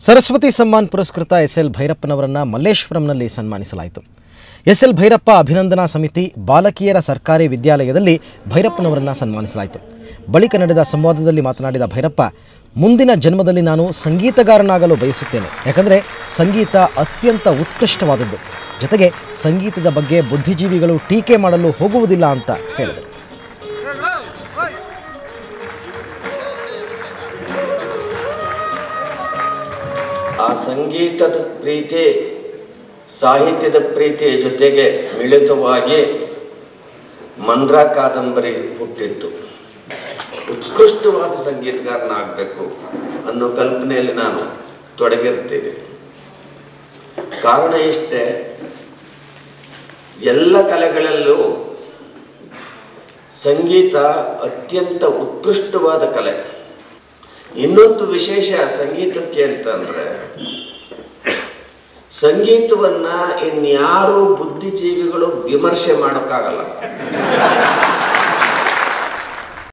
ಸರಸ್ವತಿ ಸಮ್ಮಾನ್ ಪುರಸ್ಕೃತ ಎಸ್.ಎಲ್. ಭೈರಪ್ಪನವರನ್ನು ಮಲ್ಲೇಶ್ವರಂನಲ್ಲಿ ಸನ್ಮಾನಿಸಲಾಯಿತು. ಎಸ್.ಎಲ್. ಭೈರಪ್ಪ ಅಭಿನಂದನಾ ಸಮಿತಿ ಬಾಲಕಿಯರ ಸರ್ಕಾರಿ ವಿದ್ಯಾಲಯದಲ್ಲಿ ಭೈರಪ್ಪನವರನ್ನು ಸನ್ಮಾನಿಸಲಾಯಿತು. ಬಳಿಕ ನಡೆದ ಸಂವಾದದಲ್ಲಿ ಮಾತನಾಡಿದ ಭೈರಪ್ಪ, ಮುಂದಿನ ಜನ್ಮದಲ್ಲಿ ನಾನು ಸಂಗೀತಗಾರನಾಗಲು ಬಯಸುತ್ತೇನೆ. ಯಾಕಂದರೆ ಸಂಗೀತ ಅತ್ಯಂತ ಉತ್ಕೃಷ್ಟವಾದದ್ದು. ಜೊತೆಗೆ ಸಂಗೀತದ ಬಗ್ಗೆ ಬುದ್ಧಿಜೀವಿಗಳು ಟೀಕೆ ಮಾಡಲು ಹೋಗುವುದಿಲ್ಲ ಅಂತ ಹೇಳಿದರು. ಆ ಸಂಗೀತದ ಪ್ರೀತಿ, ಸಾಹಿತ್ಯದ ಪ್ರೀತಿಯ ಜೊತೆಗೆ ಮಿಳಿತವಾಗಿ ಮಂದ್ರ ಕಾದಂಬರಿ ಹುಟ್ಟಿತ್ತು. ಉತ್ಕೃಷ್ಟವಾದ ಸಂಗೀತಗಾರನಾಗಬೇಕು ಅನ್ನೋ ಕಲ್ಪನೆಯಲ್ಲಿ ನಾನು ತೊಡಗಿರ್ತೀನಿ. ಕಾರಣ ಇಷ್ಟೇ, ಎಲ್ಲ ಕಲೆಗಳಲ್ಲೂ ಸಂಗೀತ ಅತ್ಯಂತ ಉತ್ಕೃಷ್ಟವಾದ ಕಲೆ. ಇನ್ನೊಂದು ವಿಶೇಷ ಸಂಗೀತಕ್ಕೆ ಅಂತಂದರೆ, ಸಂಗೀತವನ್ನು ಇನ್ಯಾರೂ ಬುದ್ಧಿಜೀವಿಗಳು ವಿಮರ್ಶೆ ಮಾಡೋಕ್ಕಾಗಲ್ಲ.